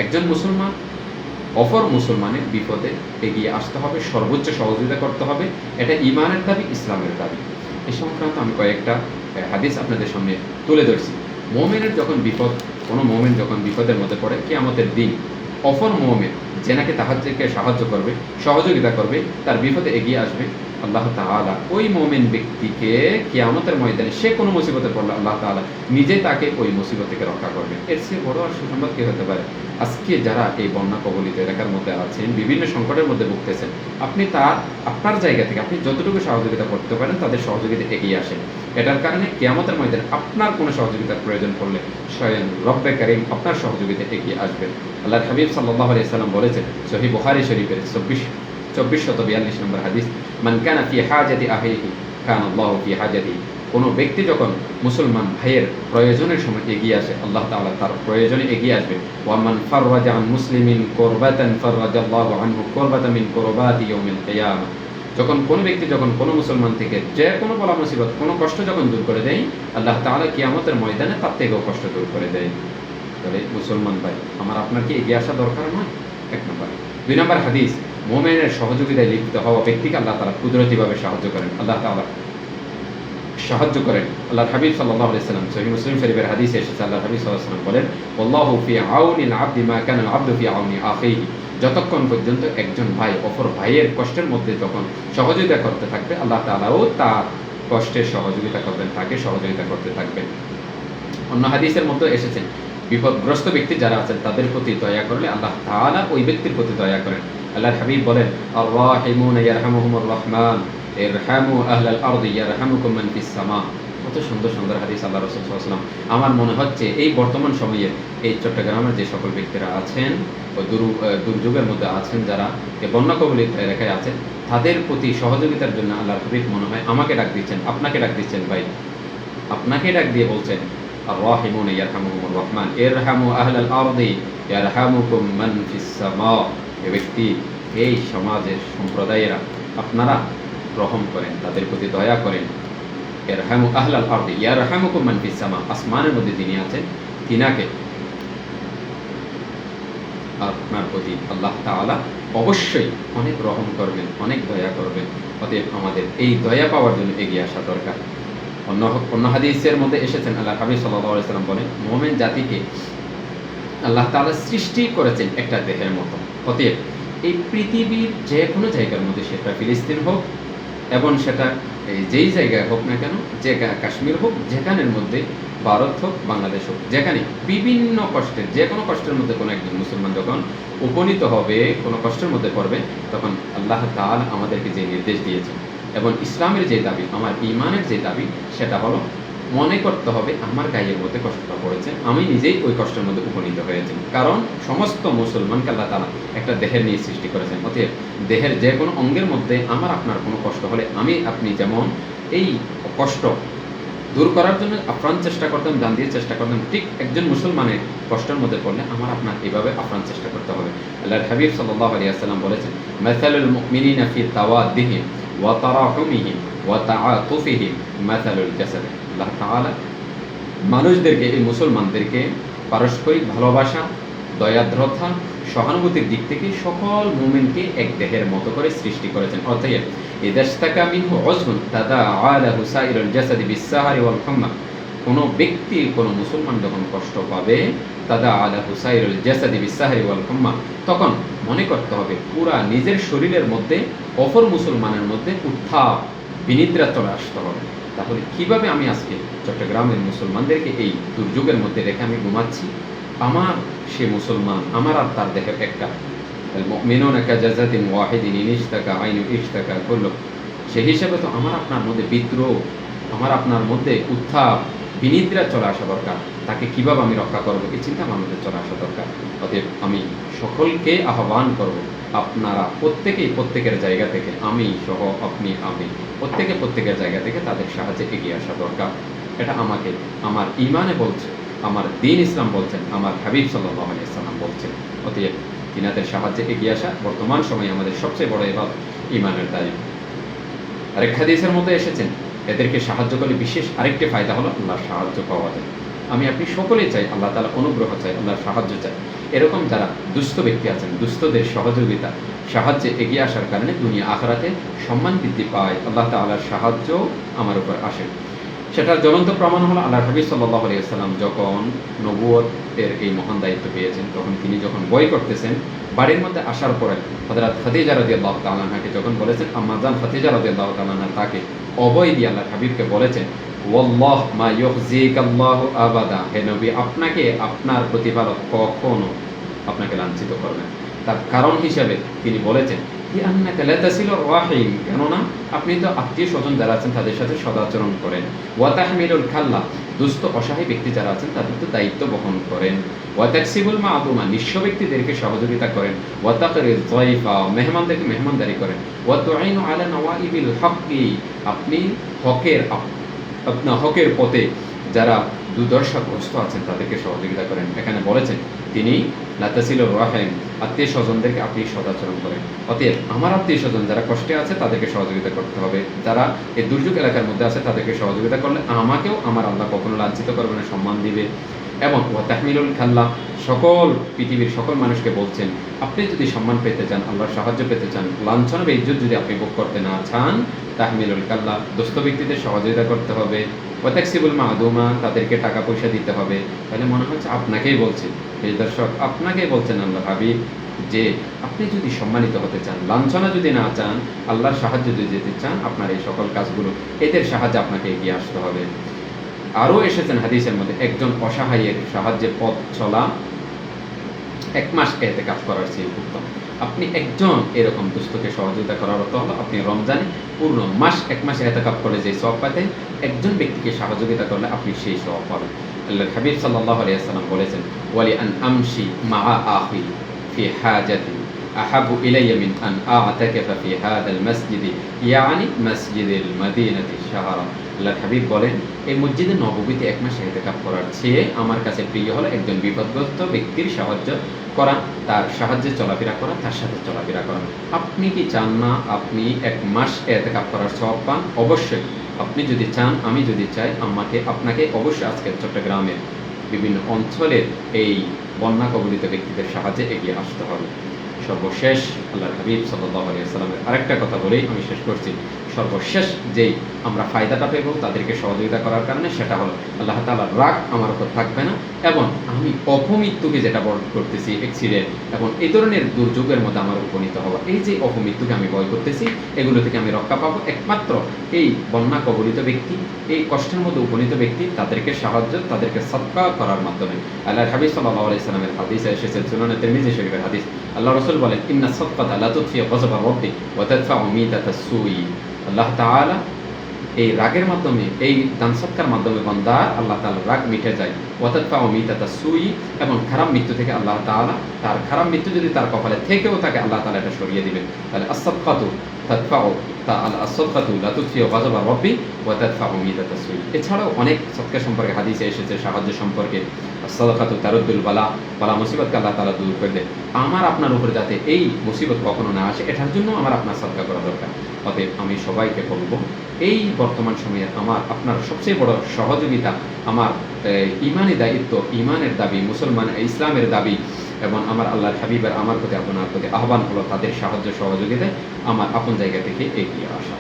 একজন মুসলমান অপর মুসলমানের বিপদে এগিয়ে আসতে হবে, সর্বোচ্চ সহযোগিতা করতে হবে। এটা ঈমানের দাবি, ইসলামের দাবি। এ সংক্রান্ত আমি কয়েকটা হাদিস আপনাদের সামনে তুলে ধরছি। মুমিনের যখন বিপদ, কোনো মুমিন যখন বিপদের মধ্যে পড়ে, কিয়ামতের দিন অপর মুমিন যে নাকি তাহাকে সাহায্য করবে, সহযোগিতা করবে, তার বিপদে এগিয়ে আসবে, আল্লাহ তাআলা ওই মুমিন ব্যক্তিকে কিয়ামতের ময়দানে সে কোনো মুসিবতে পড়লে আল্লাহ তাআলা নিজে তাকে ওই মুসিবত থেকে রক্ষা করবে। এর চেয়ে বড় আর সুসংবাদ কি হতে পারে? আজকে যারা এই বন্যা কবলিত এলাকার মধ্যে আছেন, বিভিন্ন সংকটের মধ্যে ভুগতেছেন, আপনি আপনার জায়গা থেকে আপনি যতটুকু সহযোগিতা করতে পারেন তাদের সহযোগিতা এগিয়ে আসেন। এটার কারণে কিয়ামতের ময়দানে আপনার কোনো সহযোগিতার প্রয়োজন পড়লে স্বয়ং রব্বে কারীম আপনার সহযোগিতা এগিয়ে আসবেন। আল্লাহর হাবিব সাল্লাল্লাহু আলাইহি সাল্লাম বলেছেন, সহিহ বুখারী শরীফের 2442 নম্বর হাদিস, মান কানা ফি হাজাতি আখিহি কানা আল্লাহু ফি হাজাতিহি। কোনো ব্যক্তি যখন মুসলমান ভাইয়ের প্রয়োজনের সময় এগিয়ে আসে, আল্লাহ তাআলা তার প্রয়োজনে এগিয়ে আসবে। ওয়া মান ফাররাজা আন মুসলিমিন কুরবাতান ফাররাজাল্লাহু আনহু কুরবাতান মিন কুরবাতি ইয়াউমিল কিয়ামা। যখন কোনো ব্যক্তি যখন কোনো মুসলমান থেকে যে কোনো বলা মুসিবত, কোনো কষ্ট যখন দূর করে দেয়, আল্লাহ তাআলা কিয়ামতের ময়দানে তার থেকেও কষ্ট দূর করে দেয়। তাহলে মুসলমান ভাই, আমার আপনার কি এগিয়ে আসা দরকার নয়? এক নম্বর। 2 নম্বর হাদিস, মুমিনের সহযোগিতায় লিপ্ত হওয়া ব্যক্তিকে আল্লাহ তাআলা কুদরতিভাবে সাহায্য করেন। আল্লাহ তাআলা সাহায্য করেন। আল্লাহর হাবিব সাল্লাল্লাহু আলাইহি সাল্লাম সহিহ মুসলিম শরীফের হাদিসে এসেছে, আল্লাহর হাবিব সাল্লাল্লাহু আলাইহি সাল্লাম বলেন, আল্লাহু ফি আউনিল আবদি মা কানা আল আবদু ফি আউনি আখিহি। যতক্ষণ পর্যন্ত একজন ভাই অপর ভাইয়ের কষ্টের মধ্যে যখন সহযোগিতা করতে থাকবে, আল্লাহ তাআলাও তার কষ্টের সহযোগিতা করবেন, তাকে সহযোগিতা করতে থাকবেন। অন্য হাদিসের মধ্যে এসেছে, বিপদগ্রস্ত ব্যক্তি যারা আছেন তাদের প্রতি দয়া করলে আল্লাহ তাআলা ওই ব্যক্তির প্রতি দয়া করেন। আল্লাহর হাবিব বলেন, আর রাহিমুনা ইয়ারহামুহুমুর রহমান ইরহামু আহলাল আরদি ইয়ারহামুকুম মান ফিস সামা। কত সুন্দর সুন্দর হাদিস আল্লাহ রাসূল সাল্লাল্লাহু আলাইহি ওয়াসাল্লাম। আমার মনে হচ্ছে এই বর্তমান সময়ে এই চট্টগ্রামের যে সকল ব্যক্তিরা আছেন, দুর্যোগের মধ্যে আছেন, যারা এই বন্যা কবলিত এলাকায় আছেন, তাদের প্রতি সহযোগিতার জন্য আল্লাহর হাবিব মনে হয় আমাকে ডাক দিচ্ছেন, আপনাকে ডাক দিচ্ছেন। ভাই, আপনাকে ডাক দিয়ে বলছেন, আর রাহিমুনা ইয়ারহামুহুমুর রহমান ইরহামু আহলাল আরদি ইয়ারহামুকুম মান ফিস সামা। এই ব্যক্তি, এই সমাজের সম্প্রদায়েরা আপনারা রহম করেন, তাদের প্রতি দয়া করেন। ইরহামু আহলাল আরদি ইয়ারহামুকুম মান ফিস সামা। আসমানের মধ্যে যিনি আছেন তিনাকে আপনার প্রতি আল্লাহ তাআলা অবশ্যই অনেক রহম করবেন, অনেক দয়া করবেন। অতএব আমাদের এই দয়া পাওয়ার জন্য এগিয়ে আসা দরকার। অন্য হাদিসের মধ্যে এসেছেন, আল্লাহ হাবিব সাল্লাল্লাহু আলাইহি সাল্লাম বলেন, মুমিন জাতিকে আল্লাহ তাআলা সৃষ্টি করেছেন একটা দেহের মতো। অতএব এই পৃথিবীর যে কোনো জায়গার মধ্যে, সেটা ফিলিস্তিন হোক এবং সেটা যেই জায়গায় হোক না কেন, যে কাশ্মীর হোক, যেখানের মধ্যে ভারত হোক, বাংলাদেশ হোক, যেখানে বিভিন্ন কষ্টের, যে কোনো কষ্টের মধ্যে কোনো একজন মুসলমান যখন উপনীত হবে, কোনো কষ্টের মধ্যে পড়বে, তখন আল্লাহ তাআলা আমাদেরকে যে নির্দেশ দিয়েছেন এবং ইসলামের যে দাবি, আমার ঈমানের যে দাবি, সেটা হলো মনে করতে হবে আমার গায়ের মধ্যে কষ্টটা পড়েছে, আমি নিজেই ওই কষ্টের মধ্যে উপনীত হয়েছি। কারণ সমস্ত মুসলমানকে আল্লাহ তাআলা একটা দেহের নিয়ে সৃষ্টি করেছেন। অতএব দেহের যে কোনো অঙ্গের মধ্যে আমার আপনার কোনো কষ্ট হলে আমি আপনি যেমন এই কষ্ট দূর করার জন্য আপ্রাণ চেষ্টা করতাম, জান দিয়ে চেষ্টা করতাম, ঠিক একজন মুসলমানের কষ্টের মধ্যে পড়লে আমার আপনার এইভাবে আপ্রাণ চেষ্টা করতে হবে। আল্লাহর হাবিব সাল্লাল্লাহু আলাইহি ওয়াসাল্লাম বলেছেন, মাসালুল মুমিনিনা ফি তাওয়াদ্দিহিম ওয়া তারাহুমিহিম ওয়া তাআতুফিহিম মাসালুল জাসাদ। আল্লাহ তাআলা মানুষদেরকে, এই মুসলমানদেরকে পারস্পরিক ভালোবাসা, দয়াদ্রতা, সহানুভূতির দিক থেকে সকল মুমিনকে এক দেহের মতো করে সৃষ্টি করেছেন। অতএব ইদাশতাকা মিনহু উযবুন তাদাআ লাহু সাইরুল জাসাদি বিস-সাহারি ওয়াল হুম্মা। কোনো ব্যক্তি, কোনো মুসলমান যখন কষ্ট পাবে, তাদাআ লাহু সাইরুল জাসাদি বিস-সাহারি ওয়াল হুম্মা, তখন মনে করতে হবে পুরা নিজের শরীরের মধ্যে অপর মুসলমানের মধ্যে উত্তাপ, বিনিদ্রা চলে আসতে হবে। তাহলে কিভাবে আমি আজকে চট্টগ্রামের মুসলমানদেরকে এই দুর্যোগের মধ্যে রেখে আমি ঘুমাচ্ছি? আমার সে মুসলমান, আমার আর তার দেহের একটা। মুমিনুনা কাজাযাতিন ওয়াহিদিন ইশতাকা আইনু ইশতাকা কুল্লু। সেই হিসাবে তো আমার আপনার মধ্যে বিদ্রোহ, আমার আপনার মধ্যে উত্থাপ, বিনিদ্রা চলে আসা দরকার। তাকে কিভাবে আমি রক্ষা করবো, এই চিন্তা আমার মধ্যে চলে আসা দরকার। অতএব আমি সকলকে আহ্বান করব, আপনারা প্রত্যেকেই প্রত্যেকের জায়গা থেকে, আমি সহ আপনি, আমি প্রত্যেকে প্রত্যেকের জায়গা থেকে তাদের সাহায্যে এগিয়ে আসা দরকার। এটা আমাকে আমার ঈমানে বলছে, আমার দ্বীন ইসলাম বলছেন, আমার হাবিব সাল্লাল্লাহু আলাইহি ওয়াসাল্লাম বলছেন। অতএব তিনাদের সাহায্যে এগিয়ে আসা বর্তমান সময়ে আমাদের সবচেয়ে বড় ইবাদত, ঈমানের দাবি। আরেক হাদিসের মধ্যে এসেছেন, এদেরকে সাহায্য করলে বিশেষ আরেকটি ফায়দা হলো আল্লাহর সাহায্য পাওয়া যায়। আমি আপনি সকলেই চাই আল্লাহ তাআলা অনুগ্রহ চাই, আল্লাহর সাহায্য চাই। এরকম যারা দুস্থ ব্যক্তি আছেন, দুস্থদের সহযোগিতা সাহায্যে এগিয়ে আসার কারণে দুনিয়া আখিরাতে সম্মান বৃদ্ধি পায়, আল্লাহ তাআলার সাহায্য আমার উপর আসে। সেটার জ্বলন্ত প্রমাণ হলো আল্লাহর হাবিব সাল্লাল্লাহু আলাইহি ওয়াসাল্লাম যখন নবুয়তের এই মহান দায়িত্ব পেয়েছেন, তখন তিনি যখন বয় করতেছেন, বাড়ির মধ্যে আসার পরে হযরত খাদিজা রাদিয়াল্লাহু তাআলা আনহাকে যখন বলেছেন, আম্মা জান খাদিজা রাদিয়াল্লাহু তাআলা আনহা তাকে অভয় দিয়ে আল্লাহর হাবিবকে বলেছেন, ওয়াল্লাহ মা ইউখজিকাল্লাহু আবাদা, হে নবী আপনাকে আপনার প্রতিপালক কখনো আপনাকে লাঞ্ছিত করবেন। তার কারণ হিসেবে তিনি বলেছেন, লিআন্নাকা লা তাসিলুর রাহিম, কেননা আপনি তো আত্মীয়-স্বজন যারা আছেন তাদের সাথে সদাচরণ করেন। ওয়া তাহমিলুল কাল্লা, দুস্থ অসহায় ব্যক্তি যারা আছেন তাদের তো দায়িত্ব বহন করেন। ওয়া তাকসিবুল মা'দুমা, নিঃস্ব ব্যক্তিদেরকে সহযোগিতা করেন। ওয়া তাকরিজ যায়ফা, মেহমানদেরকে মেহমানদারি করেন। ওয়া তুঈনু আলা নওয়াইবিল হক্কি, আপনি আপনার হকের পথে যারা দুর্দশাগ্রস্ত আছেন তাদেরকে সহযোগিতা করেন। এখানে বলেছেন তিনি লা তাসিলুর রাহিম, আত্মীয় স্বজনদেরকে আপনি সদাচরণ করেন। অতএব আমার আত্মীয় স্বজন যারা কষ্টে আছে তাদেরকে সহযোগিতা করতে হবে, যারা এই দুর্যোগ এলাকার মধ্যে আছে তাদেরকে সহযোগিতা করলে আমাকেও আমার আল্লাহ কখনো লাঞ্ছিত করবে না, সম্মান দিবে। এবং ওয়া তাহমিলুল কাল্লা, সকল পৃথিবীর সকল মানুষকে বলছেন আপনি যদি সম্মান পেতে চান, আল্লাহর সাহায্য পেতে চান, লাঞ্ছনা বা ইজ্জত যদি আপনি ভোগ করতে না চান, তাহমিলুল কাল্লা, দুস্থ ব্যক্তিদের সহযোগিতা করতে হবে। ওয়া তাকসিবুল মা'দুমা, তাদেরকে টাকা পয়সা দিতে হবে। তাহলে মনে হচ্ছে আপনাকেই বলছেন, এই দর্শক আপনাকেই বলছেন আল্লাহ হাবিব, যে আপনি যদি সম্মানিত হতে চান, লাঞ্ছনা যদি না চান, আল্লাহর সাহায্য যদি যেতে চান, আপনার এই সকল কাজগুলো এদের সাহায্যে আপনাকে এগিয়ে আসতে হবে। আরও এসেছেন হাদিসের মধ্যে, একজন অসহায়ের সাহায্যে পথ চলা 1 মাস ইতিকাফ করার চেয়ে উত্তম। আপনি একজন এরকম দুস্থকে সহযোগিতা করার অর্থ হলো আপনি রমজানে পূর্ণ মাস 1 মাস ইতিকাফ করলে যে সওয়াব পাতেন, একজন ব্যক্তিকে সহযোগিতা করলে আপনি সেই সওয়াব পাবেন। আল্লাহর হাবিব সাল্লাল্লাহু আলাইহি ওয়াসাল্লাম বলেছেন, ওয়ালি আন আমশি মা'a আখি ফি হাজাতি আহাবু ইলাইয়া মিন আন আ'তাকিফা ফি হাদাল মাসজিদি, ইয়ানি মাসজিদিল মদিনাতি শাহরা। আল্লাহর হাবিব বলেন, এই মসজিদে নববীতে 1 মাস ইতিকাফ করার চেয়ে আমার কাছে প্রিয় হলো একজন বিপদগ্রস্ত ব্যক্তির সাহায্য করা, তার সাহায্যে চলাফেরা করা, তার সাথে চলাফেরা করা। আপনি কি চান না আপনি 1 মাস ইতিকাফ করার সওয়াব পান? অবশ্যই। আপনি যদি চান, আমি যদি চাই, আপনাকে অবশ্যই আজকে চট্টগ্রামের বিভিন্ন অঞ্চলের এই বন্যা কবলিত ব্যক্তিদের সাহায্যে এগিয়ে আসতে হবে। সর্বশেষ আল্লাহর হাবিব সাল্লাল্লাহু আলাইহি ওয়াসাল্লামের আরেকটা কথা বলেই আমি শেষ করছি। সর্বশেষ যেই আমরা ফায়দাটা পেব তাদেরকে সহযোগিতা করার কারণে, সেটা হলো আল্লাহ তাআলার রাগ আমার উপর থাকবে না, এবং আমি অপমৃত্যুকে যেটা বরণ করতেছি, অ্যাক্সিডেন্ট এবং এই ধরনের দুর্যোগের মধ্যে আমার উপনীত হওয়া, এই যে অপমৃত্যুকে আমি ভয় করতেছি, এগুলো থেকে আমি রক্ষা পাবো একমাত্র এই বন্যা কবলিত ব্যক্তি, এই কষ্টের মধ্যে উপনীত ব্যক্তি, তাদেরকে সাহায্য, তাদেরকে সদকা করার মাধ্যমে। আল্লাহর হাবিব সাল্লাল্লাহু আলাইহি ওয়াসাল্লামের হাদিসে এসেছে, সুনান তিরমিজি শরীফের হাদিস, আল্লাহ রাসূল বলেন, ইন্না সাদকাতা লা তুতফিউ গযবা রাব্বি ওয়া তাদফাউ মিতাতাস সুই। আল্লাহ তাআলা এই রাগের মাধ্যমে, এই দান সৎকার মাধ্যমে বান্দার আল্লাহ তাআলার রাগ মিটে যায়। ওয়া তাদফাউ মিতাতাস সুই, এবং খারাপ মৃত্যু থেকে আল্লাহ তাআলা, তার খারাপ মৃত্যু যদি তার কপালে থেকেও থাকে, আল্লাহ তাআলা এটা সরিয়ে দিবেন। তাহলে as-সাদকাতু তাদফাউ as-সাদকাতু লা তুতফিউ গযবা রাব্বি ওয়া তাদফাউ মিতাতাস সুই। এছাড়াও অনেক সৎকার সম্পর্কে হাদিসে এসেছে, সাহায্য সম্পর্কে, as-সাদাকাতু তারুদ্দুল বালা, বালা মুসিবতকে আল্লাহ তাআলা দূর করে দেন। আমার আপনার উপরে যাতে এই মুসিবত কখনো না আসে, এটার জন্য আমার আপনার সদকা করা দরকার। অতএব আমি সবাইকে বলবো, এই বর্তমান সময়ে আমার আপনার সবচেয়ে বড় সহযোগিতা, আমার ইমানি দায়িত্ব, ইমানের দাবি, মুসলমান ইসলামের দাবি, এবং আমার আল্লাহর হাবিবের আমার প্রতি আপনার প্রতি আহ্বান হলো তাদের সাহায্য সহযোগিতায় আমার আপন জায়গা থেকে এগিয়ে আসা।